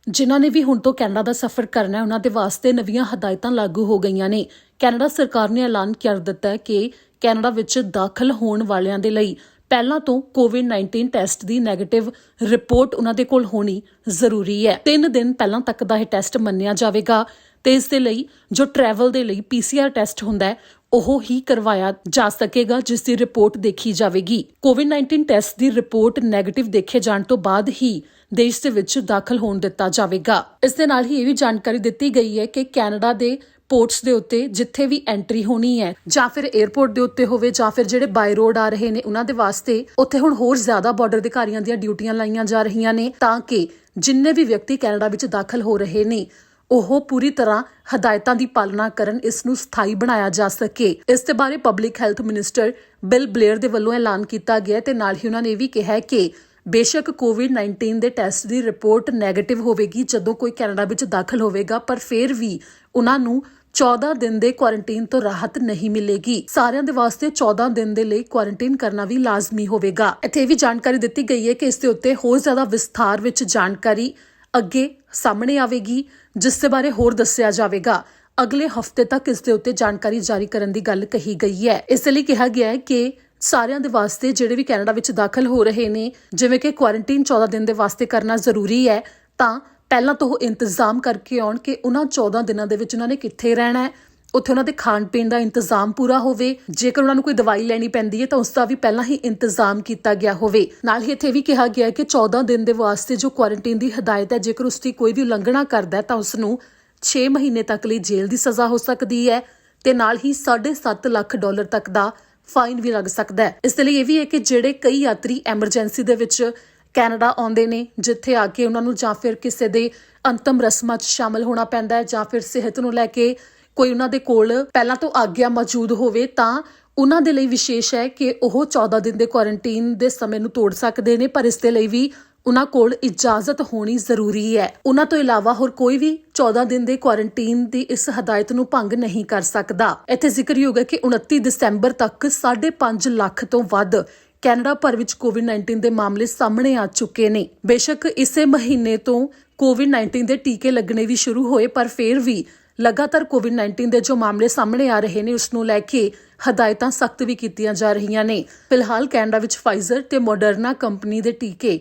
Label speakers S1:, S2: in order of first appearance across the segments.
S1: ਜਿਨ੍ਹਾਂ ਨੇ ਵੀ ਹੁਣ ਤੋਂ ਕੈਨੇਡਾ ਦਾ ਸਫ਼ਰ ਕਰਨਾ ਹੈ ਉਹਨਾਂ ਦੇ ਵਾਸਤੇ ਨਵੀਆਂ ਹਦਾਇਤਾਂ ਲਾਗੂ ਹੋ ਗਈਆਂ ਨੇ। ਕੈਨੇਡਾ ਸਰਕਾਰ ਨੇ ਐਲਾਨ ਕਰ ਦਿੱਤਾ ਹੈ ਕਿ ਕੈਨੇਡਾ ਵਿੱਚ ਦਾਖਲ ਹੋਣ ਵਾਲਿਆਂ ਦੇ ਲਈ ਪਹਿਲਾਂ ਤੋਂ ਕੋਵਿਡ-19 ਟੈਸਟ ਦੀ ਨੈਗੇਟਿਵ ਰਿਪੋਰਟ ਉਹਨਾਂ ਦੇ ਕੋਲ ਹੋਣੀ ਜ਼ਰੂਰੀ ਹੈ। 3 ਦਿਨ ਪਹਿਲਾਂ ਤੱਕ ਦਾ ਇਹ ਟੈਸਟ ਮੰਨਿਆ ਜਾਵੇਗਾ ਤੇ ਇਸ ਦੇ ਲਈ ਜੋ ਟਰੈਵਲ ਦੇ ਲਈ PCR ਟੈਸਟ ਹੁੰਦਾ ਹੈ ਉਹ ਹੀ ਕਰਵਾਇਆ ਜਾ ਸਕੇਗਾ, ਜਿਸ ਦੀ ਰਿਪੋਰਟ ਦੇਖੀ ਜਾਵੇਗੀ। ਕੋਵਿਡ-19 ਟੈਸਟ ਦੀ ਰਿਪੋਰਟ ਨੈਗੇਟਿਵ ਦੇਖੇ ਜਾਣ ਤੋਂ ਬਾਅਦ ਹੀ ਦੇਸ਼ ਦੇ ਵਿੱਚ ਦਾਖਲ ਹੋਣ ਦਿੱਤਾ ਜਾਵੇਗਾ। ਇਸ ਦੇ ਨਾਲ ਹੀ ਇਹ ਵੀ ਜਾਣਕਾਰੀ ਦਿੱਤੀ ਗਈ ਹੈ ਕਿ ਕੈਨੇਡਾ ਦੇ ਪੋਰਟਸ ਦੇ ਉੱਤੇ ਜਿੱਥੇ ਵੀ ਐਂਟਰੀ ਹੋਣੀ ਹੈ ਜਾਂ ਫਿਰ 에ਅਰਪੋਰਟ ਦੇ ਉੱਤੇ ਹੋਵੇ ਜਾਂ ਫਿਰ ਜਿਹੜੇ ਬਾਈ ਰੋਡ ਆ ਰਹੇ ਨੇ ਉਹਨਾਂ ਦੇ ਵਾਸਤੇ ਉੱਥੇ ਹੁਣ ਹੋਰ ਜ਼ਿਆਦਾ ਬਾਰਡਰ ਅਧਿਕਾਰੀਆਂ ਦੀਆਂ ਡਿਊਟੀਆਂ ਲਾਈਆਂ ਜਾ ਰਹੀਆਂ ਨੇ ਤਾਂ ਕਿ ਜਿੰਨੇ ਵੀ ਵਿਅਕਤੀ ਕੈਨੇਡਾ ਵਿੱਚ ਦਾਖਲ ਹੋ ਰਹੇ ਨੇ ਉਹ ਪੂਰੀ ਤਰ੍ਹਾਂ ਹਦਾਇਤਾਂ ਦੀ ਪਾਲਣਾ ਕਰਨ, ਇਸ ਨੂੰ ਸਥਾਈ ਬਣਾਇਆ ਜਾ ਸਕੇ। ਇਸ ਦੇ ਬਾਰੇ public health minister bill Blair ਦੇ ਵੱਲੋਂ ਐਲਾਨ ਕੀਤਾ ਗਿਆ ਤੇ ਨਾਲ ਹੀ ਉਹਨਾਂ ਨੇ ਇਹ ਵੀ ਕਿਹਾ ਕਿ ਬੇਸ਼ੱਕ ਕੋਵਿਡ-19 ਦੇ ਟੈਸਟ ਦੀ ਰਿਪੋਰਟ ਨੈਗੇਟਿਵ ਹੋਵੇਗੀ ਜਦੋਂ ਕੋਈ ਕੈਨੇਡਾ ਵਿੱਚ ਦਾਖਲ ਹੋਵੇਗਾ, ਪਰ ਫਿਰ ਵੀ ਉਹਨਾਂ ਨੂੰ 14 ਦਿਨ ਦੇ ਕੁਆਰੰਟਾਈਨ ਤੋਂ ਰਾਹਤ ਨਹੀਂ ਮਿਲੇਗੀ। ਸਾਰਿਆਂ ਦੇ ਵਾਸਤੇ 14 ਦਿਨ ਦੇ ਲਈ ਕੁਆਰੰਟਾਈਨ ਕਰਨਾ ਵੀ ਲਾਜ਼ਮੀ ਹੋਵੇਗਾ। ਇੱਥੇ ਵੀ ਜਾਣਕਾਰੀ ਦਿੱਤੀ ਗਈ ਹੈ ਕਿ ਇਸ ਦੇ ਉੱਤੇ ਹੋਰ ਜ਼ਿਆਦਾ ਵਿਸਥਾਰ ਵਿੱਚ ਜਾਣਕਾਰੀ ਅੱਗੇ ਸਾਹਮਣੇ ਆਵੇਗੀ, ਜਿਸ ਦੇ ਬਾਰੇ ਹੋਰ ਦੱਸਿਆ ਜਾਵੇਗਾ। ਅਗਲੇ ਹਫ਼ਤੇ ਤੱਕ ਇਸ ਦੇ ਉੱਤੇ ਜਾਣਕਾਰੀ ਜਾਰੀ ਕਰਨ ਦੀ ਗੱਲ ਕਹੀ ਗਈ ਹੈ। ਇਸ ਲਈ ਕਿਹਾ ਗਿਆ ਹੈ ਕਿ ਸਾਰਿਆਂ ਦੇ ਵਾਸਤੇ ਜਿਹੜੇ ਵੀ ਕੈਨੇਡਾ ਵਿੱਚ ਦਾਖਲ ਹੋ ਰਹੇ ਨੇ, ਜਿਵੇਂ ਕਿ ਕੁਆਰੰਟਾਈਨ 14 ਦਿਨ ਦੇ ਵਾਸਤੇ ਕਰਨਾ ਜ਼ਰੂਰੀ ਹੈ, ਤਾਂ ਪਹਿਲਾਂ ਤੋਂ ਉਹ ਇੰਤਜ਼ਾਮ ਕਰਕੇ ਆਉਣ ਕਿ ਉਹਨਾਂ 14 ਦਿਨਾਂ ਦੇ ਵਿੱਚ ਉਹਨਾਂ ਨੇ ਕਿੱਥੇ ਰਹਿਣਾ ਹੈ, ਉੱਥੇ ਉਹਨਾਂ ਦੇ ਖਾਣ ਪੀਣ ਦਾ ਇੰਤਜ਼ਾਮ ਪੂਰਾ ਹੋਵੇ। ਜੇਕਰ ਉਹਨਾਂ ਨੂੰ ਕੋਈ ਦਵਾਈ ਲੈਣੀ ਪੈਂਦੀ ਹੈ ਤਾਂ ਉਸ ਦਾ ਵੀ ਪਹਿਲਾਂ ਹੀ ਇੰਤਜ਼ਾਮ ਕੀਤਾ ਗਿਆ ਹੋਵੇ। ਨਾਲ ਹੀ ਇੱਥੇ ਵੀ ਕਿਹਾ ਗਿਆ ਹੈ ਕਿ 14 ਦਿਨ ਦੇ ਵਾਸਤੇ ਜੋ ਕੁਆਰੰਟਾਈਨ ਦੀ ਹਦਾਇਤ ਹੈ, ਜੇਕਰ ਉਸ ਦੀ ਕੋਈ ਵੀ ਉਲੰਘਣਾ ਕਰਦਾ ਹੈ ਤਾਂ ਉਸ ਨੂੰ 6 ਮਹੀਨੇ ਤੱਕ ਲਈ ਜੇਲ੍ਹ ਦੀ ਸਜ਼ਾ ਹੋ ਸਕਦੀ ਹੈ ਤੇ ਨਾਲ ਹੀ $7.5 ਲੱਖ ਤੱਕ ਦਾ ਫਾਈਨ ਵੀ ਲੱਗ ਸਕਦਾ ਹੈ। ਇਸ ਦੇ ਲਈ ਇਹ ਵੀ ਹੈ ਕਿ ਜਿਹੜੇ ਕਈ ਯਾਤਰੀ ਐਮਰਜੈਂਸੀ ਦੇ ਵਿੱਚ ਕੈਨੇਡਾ ਆਉਂਦੇ ਨੇ, ਜਿੱਥੇ ਆ ਕੇ ਉਹਨਾਂ ਨੂੰ ਜਾਂ ਫਿਰ ਕਿਸੇ ਦੇ ਅੰਤਮ ਰਸਮਾਂ 'ਚ ਸ਼ਾਮਲ ਹੋਣਾ ਪੈਂਦਾ ਹੈ ਜਾਂ ਫਿਰ ਸਿਹਤ ਨੂੰ ਲੈ ਕੇ ਕੋਈ ਉਹਨਾਂ ਦੇ ਕੋਲ ਪਹਿਲਾਂ ਤੋਂ ਆਗਿਆ ਮੌਜੂਦ ਹੋਵੇ, ਤਾਂ ਉਹਨਾਂ ਦੇ ਲਈ ਵਿਸ਼ੇਸ਼ ਹੈ ਕਿ ਉਹ 14 ਦਿਨ ਦੇ ਕੁਆਰੰਟਾਈਨ ਦੇ ਸਮੇਂ ਨੂੰ ਤੋੜ ਸਕਦੇ ਨੇ, ਪਰ ਇਸ ਦੇ ਲਈ ਵੀ ਉਹਨਾਂ ਕੋਲ ਇਜਾਜ਼ਤ ਹੋਣੀ ਜ਼ਰੂਰੀ ਹੈ। ਉਹਨਾਂ ਤੋਂ ਇਲਾਵਾ ਹੋਰ ਕੋਈ ਵੀ 14 ਦਿਨ ਦੇ ਕੁਆਰੰਟਾਈਨ ਦੀ ਇਸ ਹਦਾਇਤ ਨੂੰ ਭੰਗ ਨਹੀਂ ਕਰ ਸਕਦਾ। ਇੱਥੇ ਜ਼ਿਕਰਯੋਗ ਹੈ ਕਿ 29 ਦਸੰਬਰ ਤੱਕ 5.5 ਲੱਖ ਤੋਂ ਵੱਧ ਕੈਨੇਡਾ ਭਰ ਵਿੱਚ ਕੋਵਿਡ-19 ਦੇ ਮਾਮਲੇ ਸਾਹਮਣੇ ਆ ਚੁੱਕੇ ਨੇ। ਬੇਸ਼ੱਕ ਇਸੇ ਮਹੀਨੇ ਤੋਂ ਕੋਵਿਡ-19 ਦੇ ਟੀਕੇ ਲੱਗਣੇ ਵੀ ਸ਼ੁਰੂ ਹੋਏ, ਪਰ ਫਿਰ ਵੀ ਲਗਾਤਾਰ ਕੋਵਿਡ-19 ਦੇ ਜੋ ਮਾਮਲੇ ਸਾਹਮਣੇ ਆ ਰਹੇ ਨੇ ਉਸ ਨੂੰ ਲੈ ਕੇ ਹਦਾਇਤਾਂ ਸਖਤ ਵੀ ਕੀਤੀਆਂ ਜਾ ਰਹੀਆਂ ਨੇ। ਫਿਲਹਾਲ ਕੈਨੇਡਾ ਵਿੱਚ ਫਾਈਜ਼ਰ ਤੇ ਮੋਡਰਨਾ ਕੰਪਨੀ ਦੇ ਟੀਕੇ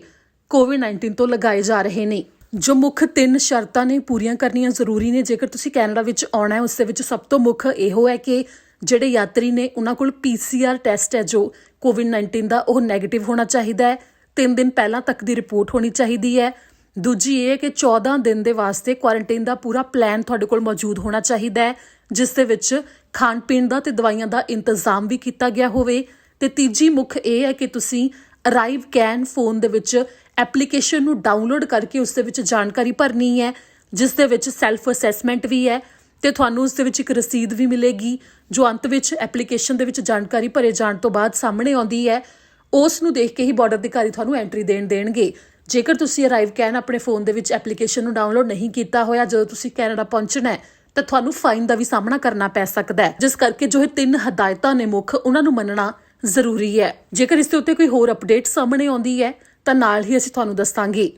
S1: ਕੋਵਿਡ-19 ਤੋਂ ਲਗਾਏ ਜਾ ਰਹੇ ਨੇ। ਜੋ ਮੁੱਖ 3 ਸ਼ਰਤਾਂ ਨੇ ਪੂਰੀਆਂ ਕਰਨੀਆਂ ਜ਼ਰੂਰੀ ਨੇ ਜੇਕਰ ਤੁਸੀਂ ਕੈਨੇਡਾ ਵਿੱਚ ਆਉਣਾ ਹੈ। ਉਸ ਦੇ ਵਿੱਚ ਸਭ ਤੋਂ ਮੁੱਖ ਇਹੋ ਹੈ ਕਿ ਜਿਹੜੇ ਯਾਤਰੀ ਨੇ ਉਹਨਾਂ ਕੋਲ PCR ਟੈਸਟ ਹੈ ਜੋ ਕੋਵਿਡ-19 ਦਾ ਉਹ ਨੈਗੇਟਿਵ ਹੋਣਾ ਚਾਹੀਦਾ ਹੈ। 3 ਦਿਨ ਪਹਿਲਾਂ ਤੱਕ ਦੀ ਰਿਪੋਰਟ ਹੋਣੀ ਚਾਹੀਦੀ ਹੈ। ਦੂਜੀ ਇਹ ਹੈ ਕਿ 14 ਦਿਨ ਦੇ ਵਾਸਤੇ ਕੁਆਰੰਟਾਈਨ ਦਾ ਪੂਰਾ ਪਲਾਨ ਤੁਹਾਡੇ ਕੋਲ ਮੌਜੂਦ ਹੋਣਾ ਚਾਹੀਦਾ ਹੈ, ਜਿਸ ਦੇ ਵਿੱਚ ਖਾਣ ਪੀਣ ਦਾ ਤੇ ਦਵਾਈਆਂ ਦਾ ਇੰਤਜ਼ਾਮ ਵੀ ਕੀਤਾ ਗਿਆ ਹੋਵੇ। ਤੇ ਤੀਜੀ ਮੁੱਖ ਇਹ ਹੈ ਕਿ ਤੁਸੀਂ ਅਰਾਈਵ ਕੈਨ ਫੋਨ ਦੇ ਵਿੱਚ ਐਪਲੀਕੇਸ਼ਨ ਨੂੰ ਡਾਊਨਲੋਡ ਕਰਕੇ ਉਸ ਦੇ ਵਿੱਚ ਜਾਣਕਾਰੀ ਭਰਨੀ ਹੈ, ਜਿਸ ਦੇ ਵਿੱਚ ਸੈਲਫ ਅਸੈਸਮੈਂਟ ਵੀ ਹੈ ਤੇ ਤੁਹਾਨੂੰ ਉਸ ਦੇ ਵਿੱਚ ਇੱਕ ਰਸੀਦ ਵੀ ਮਿਲੇਗੀ ਜੋ ਅੰਤ ਵਿੱਚ ਐਪਲੀਕੇਸ਼ਨ ਦੇ ਵਿੱਚ ਜਾਣਕਾਰੀ ਭਰੇ ਜਾਣ ਤੋਂ ਬਾਅਦ ਸਾਹਮਣੇ ਆਉਂਦੀ ਹੈ। ਉਸ ਨੂੰ ਦੇਖ ਕੇ ਹੀ ਬਾਰਡਰ ਅਧਿਕਾਰੀ ਤੁਹਾਨੂੰ ਐਂਟਰੀ ਦੇਣਗੇ। ਜੇਕਰ ਤੁਸੀਂ ਅਰਾਈਵ ਕੈਨ ਆਪਣੇ ਫੋਨ ਦੇ ਵਿੱਚ ਐਪਲੀਕੇਸ਼ਨ ਨੂੰ ਡਾਊਨਲੋਡ ਨਹੀਂ ਕੀਤਾ ਹੋਇਆ, ਜਦੋਂ ਤੁਸੀਂ ਕੈਨੇਡਾ ਪਹੁੰਚਣਾ ਹੈ ਤਾਂ ਤੁਹਾਨੂੰ ਫਾਈਨ ਦਾ ਵੀ ਸਾਹਮਣਾ ਕਰਨਾ ਪੈ ਸਕਦਾ ਹੈ, ਜਿਸ ਕਰਕੇ ਜੋ ਇਹ 3 ਹਦਾਇਤਾਂ ਨੇ ਮੁੱਖ, ਉਹਨਾਂ ਨੂੰ ਮੰਨਣਾ ਜ਼ਰੂਰੀ ਹੈ। ਜੇਕਰ ਇਸ ਦੇ ਉੱਤੇ ਕੋਈ ਹੋਰ ਅਪਡੇਟ ਸਾਹਮਣੇ ਆਉਂਦੀ ਹੈ ਤਾਂ ਨਾਲ ਹੀ ਅਸੀਂ ਤੁਹਾਨੂੰ ਦੱਸਾਂਗੇ।